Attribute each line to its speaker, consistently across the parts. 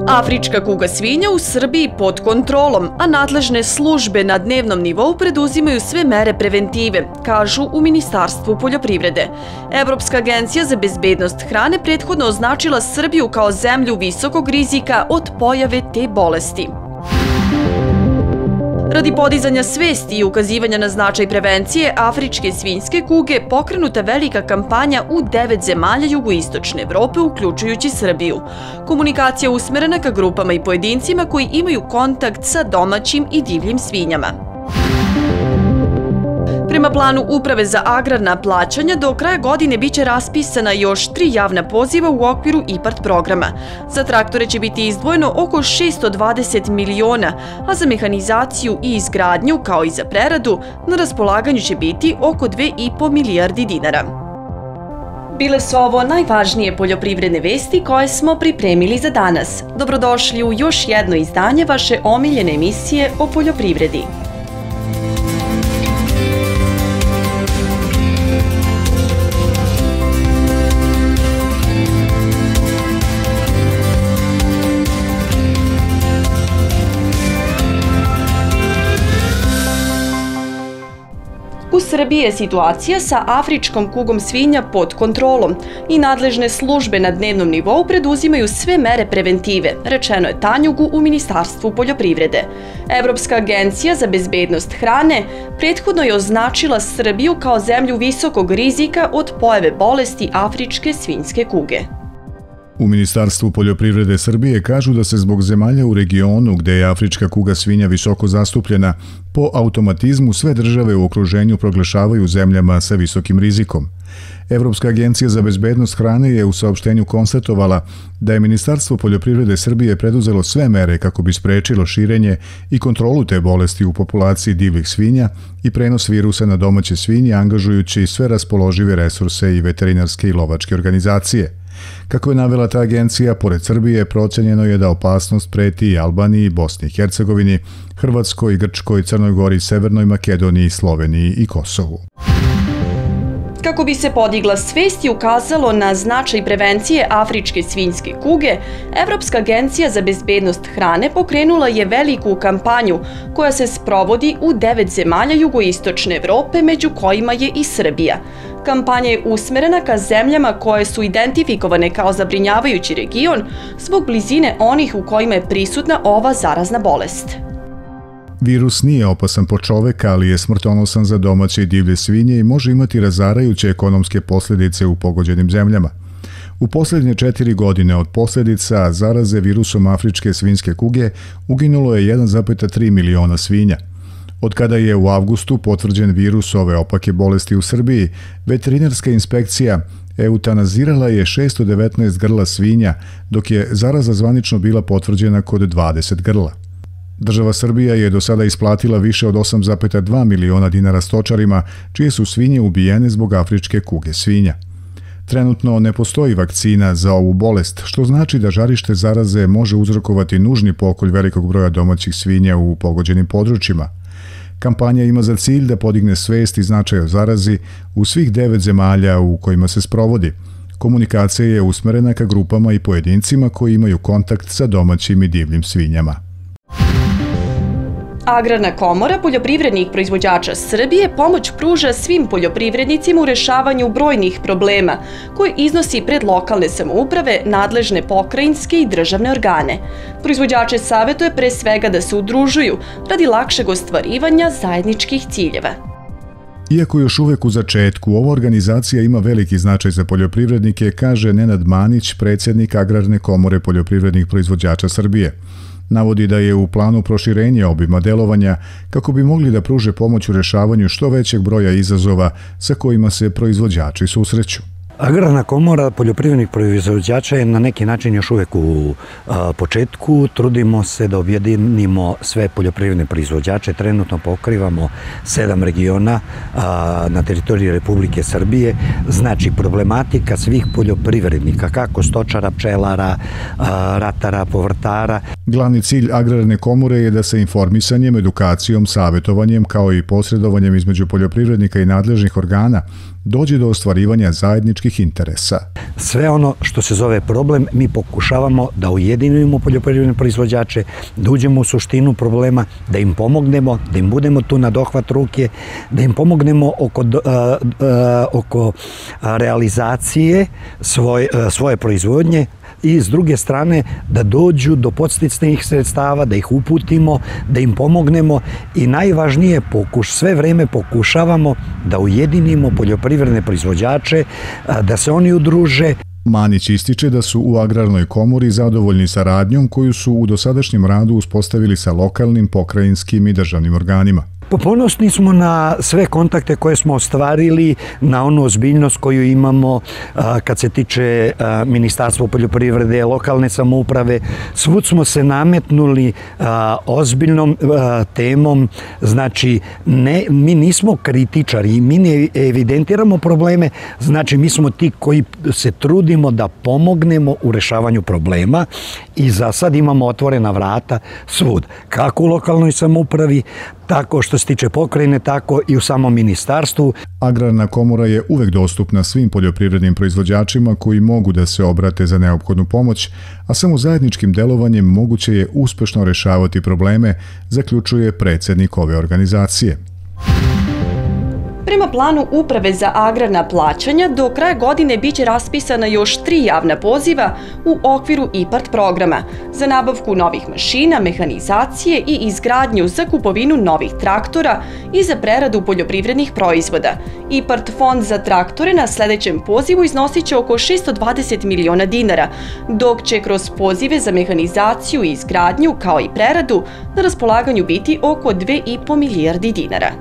Speaker 1: Afrička kuga svinja u Srbiji pod kontrolom, a nadležne službe na dnevnom nivou preduzimaju sve mere preventive, kažu u Ministarstvu poljoprivrede. Evropska agencija za bezbednost hrane prethodno označila Srbiju kao zemlju visokog rizika od pojave te bolesti. Radi podizanja svesti i ukazivanja na značaj prevencije afričke svinjske kuge pokrenuta velika kampanja u 9 zemalja jugoistočne Evrope, uključujući Srbiju. Komunikacija usmerena ka grupama i pojedincima koji imaju kontakt sa domaćim i divljim svinjama. Prema planu Uprave za agrarna plaćanja, do kraja godine biće raspisana još 3 javna poziva u okviru IPARD programa. Za traktore će biti izdvojeno oko 620 miliona, a za mehanizaciju i izgradnju, kao i za preradu, na raspolaganju će biti oko 2,5 milijardi dinara. Bile su ovo najvažnije poljoprivredne vesti koje smo pripremili za danas. Dobrodošli u još jedno izdanje vaše omiljene emisije o poljoprivredi. U Srbiji je situacija sa afričkom kugom svinja pod kontrolom i nadležne službe na dnevnom nivou preduzimaju sve mere preventive, rečeno je Tanjugu u Ministarstvu poljoprivrede. Evropska agencija za bezbednost hrane prethodno je označila Srbiju kao zemlju visokog rizika od pojave bolesti afričke svinjske kuge.
Speaker 2: U Ministarstvu poljoprivrede Srbije kažu da se zbog zemalja u regionu gde je afrička kuga svinja visoko zastupljena, po automatizmu sve države u okruženju proglašavaju zemljama sa visokim rizikom. Evropska agencija za bezbednost hrane je u saopštenju konstatovala da je Ministarstvo poljoprivrede Srbije preduzelo sve mere kako bi sprečilo širenje i kontrolu te bolesti u populaciji divljih svinja i prenos virusa na domaće svinje, angažujući sve raspoložive resurse i veterinarske i lovačke organizacije. Kako je navela ta agencija, pored Srbije procenjeno je da opasnost preti i Albaniji, Bosni i Hercegovini, Hrvatskoj, Grčkoj, Crnoj Gori, Severnoj Makedoniji, Sloveniji i Kosovu.
Speaker 1: Kako bi se podigla svest i ukazalo na značaj prevencije afričke svinjske kuge, Evropska agencija za bezbednost hrane pokrenula je veliku kampanju koja se sprovodi u 9 zemalja jugoistočne Evrope, među kojima je i Srbija. Kampanja je usmerena ka zemljama koje su identifikovane kao zabrinjavajući region zbog blizine onih u kojima je prisutna ova zarazna bolest.
Speaker 2: Virus nije opasan po čoveka, ali je smrtonosan za domaće i divlje svinje i može imati razarajuće ekonomske posljedice u pogođenim zemljama. U posljednje 4 godine od posljedica zaraze virusom afričke svinjske kuge uginulo je 1,3 miliona svinja. Od kada je u avgustu potvrđen virus ove opake bolesti u Srbiji, veterinarska inspekcija eutanazirala je 619 grla svinja, dok je zaraza zvanično bila potvrđena kod 20 grla. Država Srbija je do sada isplatila više od 8,2 miliona dinara stočarima, čije su svinje ubijene zbog afričke kuge svinja. Trenutno ne postoji vakcina za ovu bolest, što znači da žarište zaraze može uzrokovati nužni pokolj velikog broja domaćih svinja u pogođenim područjima. Kampanja ima za cilj da podigne svest i značaj o zarazi u svih 9 zemalja u kojima se sprovodi. Komunikacija je usmerena ka grupama i pojedincima koji imaju kontakt sa domaćim i divljim svinjama.
Speaker 1: Agrarna komora poljoprivrednih proizvođača Srbije pomoć pruža svim poljoprivrednicima u rešavanju brojnih problema koje iznosi pred lokalne samouprave, nadležne pokrajinske i državne organe. Proizvođače savjetuje pre svega da se udružuju radi lakšeg ostvarivanja zajedničkih ciljeva.
Speaker 2: Iako još uvek u začetku, ova organizacija ima veliki značaj za poljoprivrednike, kaže Nenad Manić, predsjednik Agrarne komore poljoprivrednih proizvođača Srbije. Navodi da je u planu proširenje obima delovanja kako bi mogli da pruže pomoć u rešavanju što većeg broja izazova sa kojima se proizvođači susreću.
Speaker 3: Agrarna komora poljoprivrednih proizvođača je na neki način još uvek u početku. Trudimo se da objedinimo sve poljoprivredne proizvođače. Trenutno pokrivamo 7 regiona na teritoriji Republike Srbije. Znači, problematika svih poljoprivrednika, kako stočara, pčelara, ratara, povrtara.
Speaker 2: Glavni cilj Agrarne komore je da se informisanjem, edukacijom, savjetovanjem kao i posredovanjem između poljoprivrednika i nadležnih organa dođe do ostvarivanja zajedničkih interesa.
Speaker 3: Sve ono što se zove problem, mi pokušavamo da ujedinimo poljoprivredne proizvođače, da uđemo u suštinu problema, da im pomognemo, da im budemo tu na dohvat ruke, da im pomognemo oko realizacije svoje proizvodnje i s druge strane da dođu do podsticajnih sredstava, da ih uputimo, da im pomognemo i najvažnije sve vreme pokušavamo da ujedinimo poljoprivredne proizvođače, da se oni udruže.
Speaker 2: Manić ističe da su u Agrarnoj komori zadovoljni saradnjom koju su u dosadašnjem radu uspostavili sa lokalnim, pokrajinskim i državnim organima.
Speaker 3: Ponosni smo na sve kontakte koje smo ostvarili, na onu ozbiljnost koju imamo kad se tiče Ministarstva poljoprivrede, lokalne samouprave. Svud smo se nametnuli ozbiljnom temom, znači mi nismo kritičari, mi ne evidentiramo probleme, znači mi smo ti koji se trudimo da pomognemo u rešavanju problema i za sad imamo otvorena vrata svud, kako u lokalnoj samoupravi, tako što se tiče pokrajine, tako i u samom ministarstvu.
Speaker 2: Agrarna komora je uvek dostupna svim poljoprivrednim proizvođačima koji mogu da se obrate za neophodnu pomoć, a samo zajedničkim delovanjem moguće je uspešno rešavati probleme, zaključuje predsjednik ove organizacije.
Speaker 1: Prema planu Uprave za agrarna plaćanja, do kraja godine biće raspisana još 3 javna poziva u okviru IPART programa za nabavku novih mašina, mehanizacije i izgradnju za kupovinu novih traktora i za preradu poljoprivrednih proizvoda. IPART fond za traktore na sledećem pozivu iznosit će oko 620 miliona dinara, dok će kroz pozive za mehanizaciju i izgradnju, kao i preradu, na raspolaganju biti oko 2,5 milijardi dinara.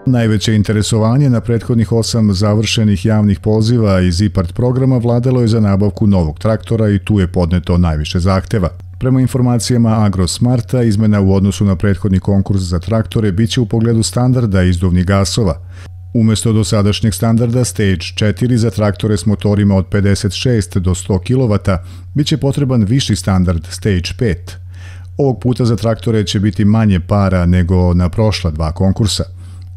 Speaker 2: Najveće interesovanje na prethodnih 8 završenih javnih poziva iz IPART programa vladalo je za nabavku novog traktora i tu je podneto najviše zahteva. Prema informacijama Agrosmarta, izmena u odnosu na prethodni konkurs za traktore biće u pogledu standarda izduvnih gasova. Umesto dosadašnjeg standarda Stage 4 za traktore s motorima od 56 do 100 kW, biće potreban viši standard Stage 5. Ovog puta za traktore će biti manje para nego na prošla 2 konkursa.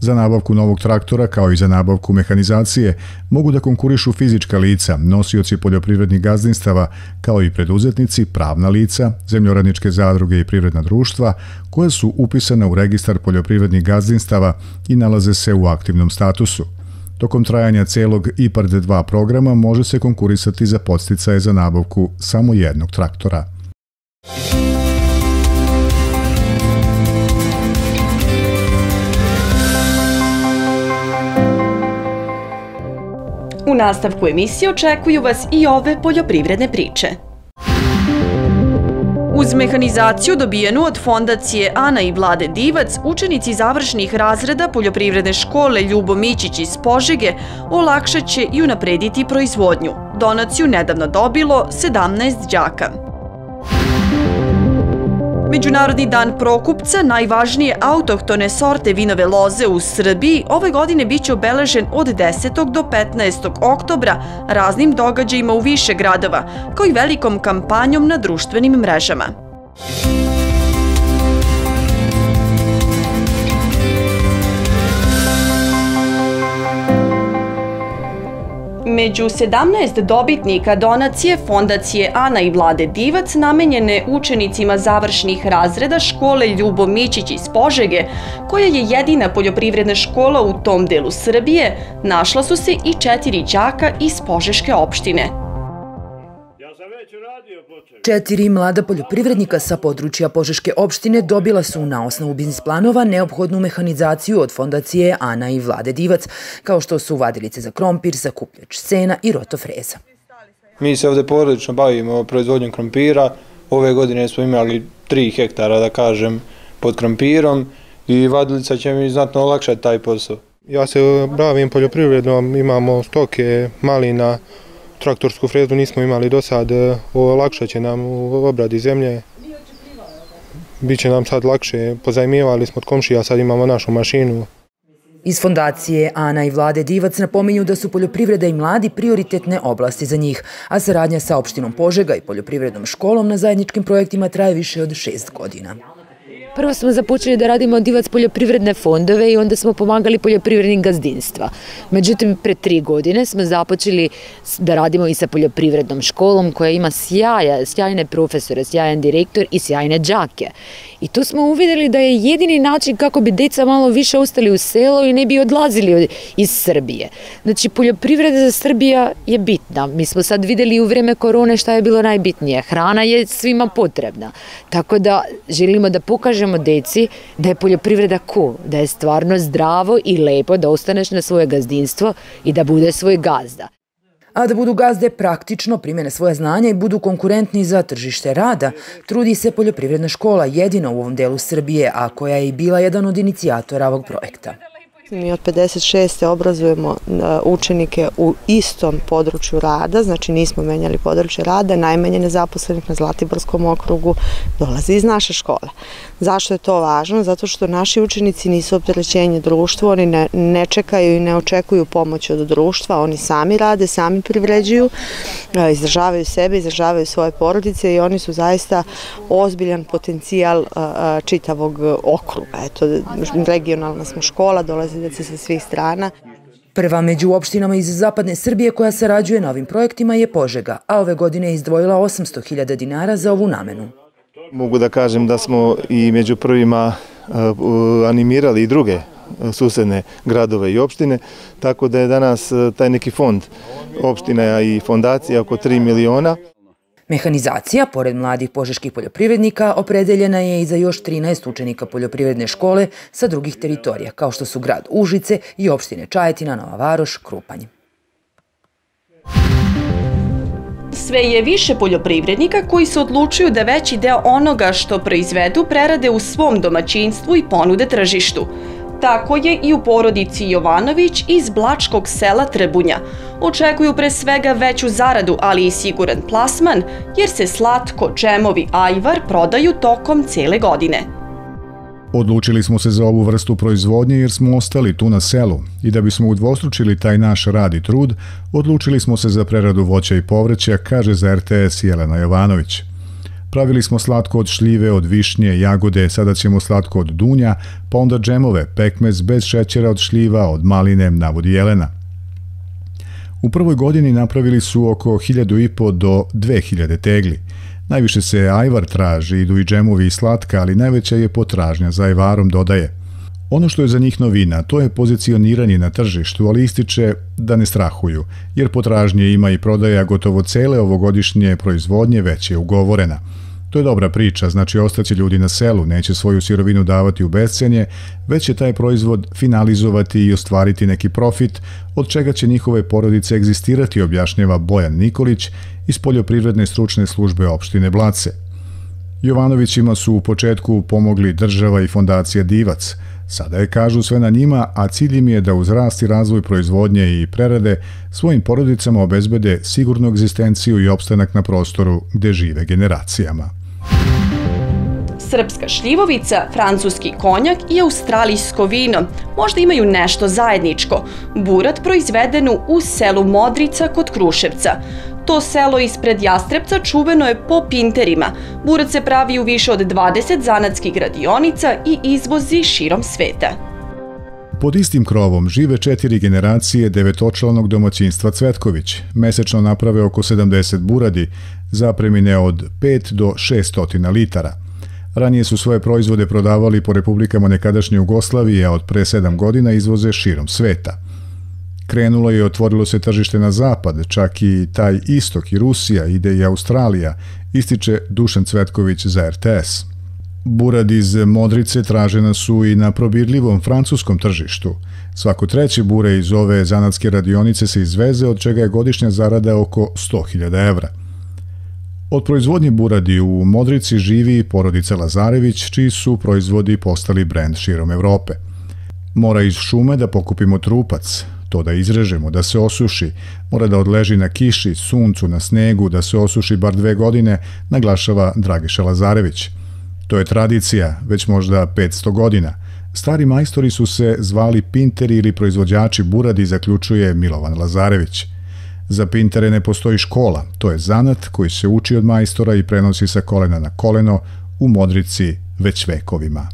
Speaker 2: Za nabavku novog traktora, kao i za nabavku mehanizacije, mogu da konkurišu fizička lica, nosioci poljoprivrednih gazdinstava, kao i preduzetnici, pravna lica, zemljoradničke zadruge i privredna društva, koje su upisane u registar poljoprivrednih gazdinstava i nalaze se u aktivnom statusu. Tokom trajanja celog IPART 2 programa može se konkurisati za podsticaje za nabavku samo jednog traktora.
Speaker 1: U nastavku emisije očekuju vas i ove poljoprivredne priče. Uz mehanizaciju dobijenu od Fondacije Ana i Vlade Divac, učenici završnih razreda Poljoprivredne škole Ljubo Mićić iz Požege olakšat će i unaprediti proizvodnju. Donaciju nedavno dobilo 17 đaka. Međunarodni dan Prokupca, najvažnije autohtone sorte vinove loze u Srbiji, ove godine biće obeležen od 10. do 15. oktobra raznim događajima u više gradova, kao i velikom kampanjom na društvenim mrežama. Među 17 dobitnika donacije Fondacije Ana i Vlade Divac namenjene učenicima završnih razreda škole Ljubo Mićić iz Požege, koja je jedina poljoprivredna škola u tom delu Srbije, našla su se i 4 đaka iz Požeške opštine.
Speaker 4: 4 mlada poljoprivrednika sa područja Požeške opštine dobila su na osnovu biznis planova neophodnu mehanizaciju od Fondacije Ana i Vlade Divac, kao što su vadilice za krompir, zakupljač sena i rotofreza.
Speaker 5: Mi se ovde porodično bavimo proizvodnjom krompira. Ove godine smo imali 3 hektara, da kažem, pod krompirom i vadilica će mi znatno olakšati taj posao.
Speaker 6: Ja se bavim poljoprivredom, imamo stoke, malina, traktorsku frezu nismo imali do sad, olakšat će nam u obradi zemlje. Biće nam sad lakše, pozajmijevali smo od komšija, sad imamo našu mašinu.
Speaker 4: Iz Fondacije Ana i Vlade Divac napominju da su poljoprivreda i mladi prioritetne oblasti za njih, a saradnja sa opštinom Požega i poljoprivrednom školom na zajedničkim projektima traje više od 6 godina.
Speaker 7: Prvo smo započeli da radimo Divac poljoprivredne fondove i onda smo pomagali poljoprivrednim gazdinstva. Međutim, pre 3 godine smo započeli da radimo i sa poljoprivrednom školom koja ima sjajne profesore, sjajan direktor i sjajne đake. I tu smo uvidjeli da je jedini način kako bi deca malo više ostali u selu i ne bi odlazili iz Srbije. Znači, poljoprivreda za Srbija je bitna. Mi smo sad vidjeli u vrijeme korone šta je bilo najbitnije. Hrana je svima potrebna. Tako da želimo da pokažemo deci da je poljoprivreda cool, da je stvarno zdravo i lepo da ostaneš na svoje gazdinstvo i da bude svoj gazda.
Speaker 4: A da budu gazde praktično primjene svoje znanja i budu konkurentni za tržište rada, trudi se poljoprivredna škola jedina u ovom delu Srbije, a koja je i bila jedan od inicijatora ovog projekta.
Speaker 8: Mi od 56. obrazujemo učenike u istom području rada, znači nismo menjali područje rada, najmanje nezaposlenih na Zlatiborskom okrugu dolazi iz naše škole. Zašto je to važno? Zato što naši učenici nisu opterećenje društva, oni ne čekaju i ne očekuju pomoć od društva, oni sami rade, sami privređuju, izdržavaju sebe, izdržavaju svoje porodice i oni su zaista ozbiljan potencijal čitavog okruga. Eto, regionalna smo škola, dolazi djeca sa svih strana.
Speaker 4: Prva među opštinama iz zapadne Srbije koja sarađuje na ovim projektima je Požega, a ove godine je izdvojila 800.000 dinara za ovu namenu.
Speaker 9: Mogu da kažem da smo i među prvima animirali i druge susedne gradove i opštine, tako da je danas taj neki fond opština i fondacija oko 3 miliona.
Speaker 4: Mehanizacija, pored mladih požeških poljoprivrednika, opredeljena je i za još 13 učenika poljoprivredne škole sa drugih teritorija, kao što su grad Užice i opštine Čajetina, Nova Varoš, Krupanj.
Speaker 1: Sve je više poljoprivrednika koji se odlučuju da veći deo onoga što proizvedu prerade u svom domaćinstvu i ponude tržištu. Tako je i u porodici Jovanović iz Blačkog sela Trbunja. Očekuju pre svega veću zaradu, ali i siguran plasman, jer se slatko, džemovi, ajvar prodaju tokom cele godine.
Speaker 2: Odlučili smo se za ovu vrstu proizvodnje jer smo ostali tu na selu i da bismo udvostručili taj naš rad i trud, odlučili smo se za preradu voća i povrća, kaže za RTS Jelena Jovanović. Pravili smo slatko od šljive, od višnje, jagode, sada ćemo slatko od dunja, pa onda džemove, pekmez bez šećera od šljiva, od maline, navodi Jelena. U prvoj godini napravili su oko 1.500 do 2.000 tegli. Najviše se ajvar traži, idu i džemovi i slatka, ali najveća je potražnja za ajvarom, dodaje. Ono što je za njih novina, to je pozicioniranje na tržištu, ali ističe da ne strahuju, jer potražnje ima i prodaja gotovo cele ovogodišnje proizvodnje već je ugovorena. To je dobra priča, znači ostaće ljudi na selu, neće svoju sirovinu davati u bescenje, već će taj proizvod finalizovati i ostvariti neki profit, od čega će njihove porodice egzistirati, objašnjava Bojan Nikolić iz Poljoprivredne stručne službe opštine Blace. Jovanovićima su u početku pomogli država i fondacija Divac. Sada je, kažu, sve na njima, a cilj im je da uz rast i razvoj proizvodnje i prerade svojim porodicama obezbede sigurnu egzistenciju i opstanak na prostoru gde žive generacijama.
Speaker 1: Srpska šljivovica, francuski konjak i australijsko vino možda imaju nešto zajedničko. Burat proizvedenu u selu Modrica kod Kruševca. To selo ispred Jastrebca čuveno je po pinterima. Burat se pravi u više od 20 zanatskih radionica i izvozi širom sveta.
Speaker 2: Pod istim krovom žive 4 generacije devetočlanog domaćinstva Cvetković. Mesečno naprave oko 70 buradi, zapremine od 5 do 600 litara. Ranije su svoje proizvode prodavali po republikama nekadašnje Jugoslavije, a od pre 7 godina izvoze širom sveta. Krenulo je i otvorilo se tržište na zapad, čak i taj istok i Rusija, ide i Australija, ističe Dušan Cvetković za RTS. Burad iz Modrice tražena su i na probirljivom francuskom tržištu. Svako treće bure iz ove zanatske radionice se izveze, od čega je godišnja zarada oko 100.000 evra. Od proizvodnje buradi u Modrici živi porodica Lazarević, čiji su proizvodi postali brend širom Evrope. Mora iz šume da pokupimo trupac, to da izrežemo, da se osuši, mora da odleži na kiši, suncu, na snegu, da se osuši bar 2 godine, naglašava Dragiša Lazarević. To je tradicija, već možda 500 godina. Stari majstori su se zvali pinteri ili proizvođači buradi, zaključuje Milovan Lazarević. Za pintere ne postoji škola, to je zanat koji se uči od majstora i prenosi sa kolena na koleno, u Modrici već vekovima.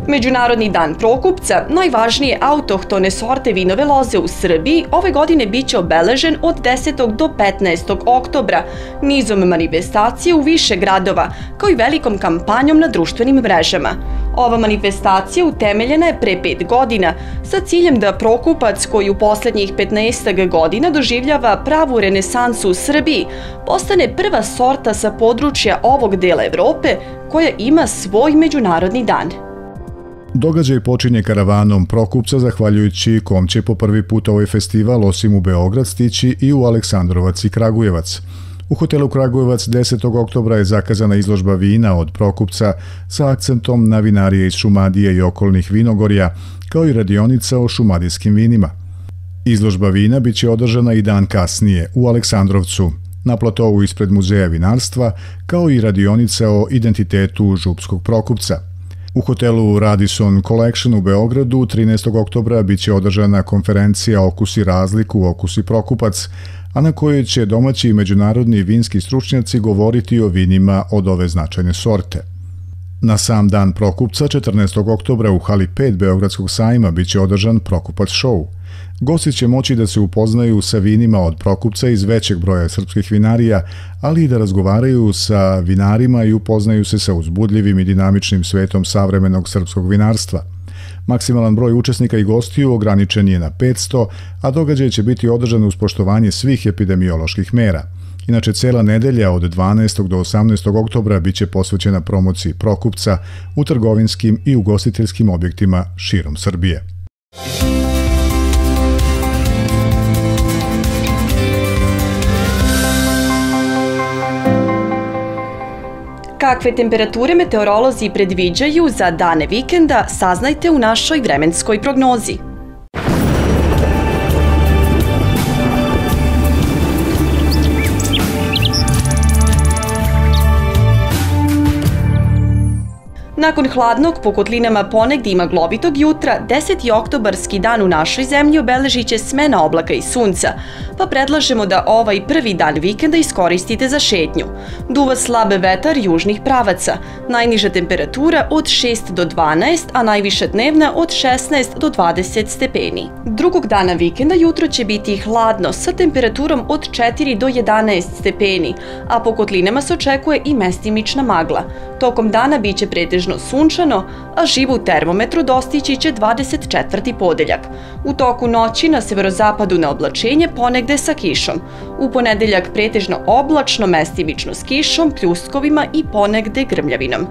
Speaker 1: Međunarodni dan Prokupca, najvažnije autohtone sorte vinove loze u Srbiji, ove godine biće obeležen od 10. do 15. oktobra, nizom manifestacije u više gradova, kao i velikom kampanjom na društvenim mrežama. Ova manifestacija utemeljena je pre 5 godina sa ciljem da Prokupac, koji u poslednjih 15 godina doživljava pravu renesansu u Srbiji, postane prva sorta sa područja ovog dela Evrope koja ima svoj međunarodni dan.
Speaker 2: Događaj počinje karavanom Prokupca, zahvaljujući kom će po prvi put ovaj festival osim u Beograd stići i u Aleksandrovac i Kragujevac. U hotelu Kragujevac 10. oktobra je zakazana izložba vina od Prokupca sa akcentom na vinarije iz Šumadije i okolnih vinogorja, kao i radionica o šumadijskim vinima. Izložba vina biće održana i dan kasnije u Aleksandrovcu, na platovu ispred Muzeja vinarstva, kao i radionica o identitetu župskog Prokupca. U hotelu Radisson Collection u Beogradu 13. oktobra biće održana konferencija Okusi razliku, okusi Prokupac, a na kojoj će domaći i međunarodni vinski stručnjaci govoriti o vinima od ove značajne sorte. Na sam dan Prokupca 14. oktobra u hali 5 Beogradskog sajma biće održan Prokupac show. Gosti će moći da se upoznaju sa vinima od Prokupca iz većeg broja srpskih vinarija, ali i da razgovaraju sa vinarima i upoznaju se sa uzbudljivim i dinamičnim svetom savremenog srpskog vinarstva. Maksimalan broj učesnika i gostiju ograničen je na 500, a događaj će biti održan uz poštovanje svih epidemioloških mera. Inače, cela nedelja od 12. do 18. oktobra biće posvećena promociji Prokupca u trgovinskim i ugostiteljskim objektima širom Srbije.
Speaker 1: Kakve temperature meteorolozi predviđaju za dane vikenda, saznajte u našoj vremenskoj prognozi. Nakon hladnog, po kotlinama ponegdje i maglovitog jutra, 10. oktobarski dan u našoj zemlji obeležit će smena oblaka i sunca, pa predlažemo da ovaj prvi dan vikenda iskoristite za šetnju. Duva slab vetar južnih pravaca, najniža temperatura od 6 do 12, a najviša dnevna od 16 do 20 stepeni. Drugog dana vikenda jutro će biti hladno sa temperaturom od 4 do 11 stepeni, a po kotlinama se očekuje i mestimična magla. Tokom dana biće pretežno sunčano, a živu termometru dostići će 24. podeljak. U toku noći na severozapadu na oblačenje ponegde sa kišom. U ponedeljak pretežno oblačno, mestimično s kišom, pljuskovima i ponegde grmljavinom.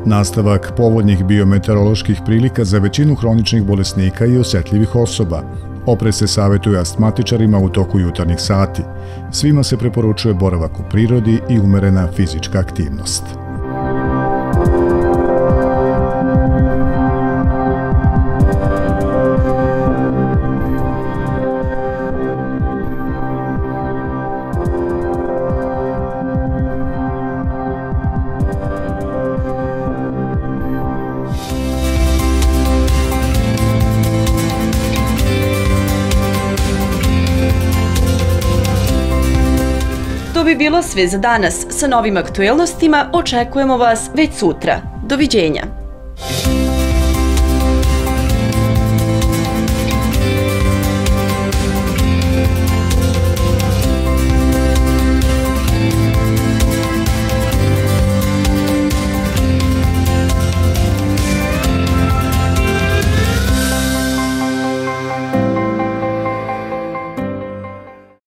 Speaker 2: Nastavak povoljnih biometeoroloških prilika za većinu hroničnih bolesnika i osetljivih osoba. Oprez se savjetuje astmatičarima u toku jutarnjih sati. Svima se preporučuje boravak u prirodi i umerena fizička aktivnost.
Speaker 1: To bi bilo sve za danas. Sa novim aktuelnostima očekujemo vas već sutra. Doviđenja!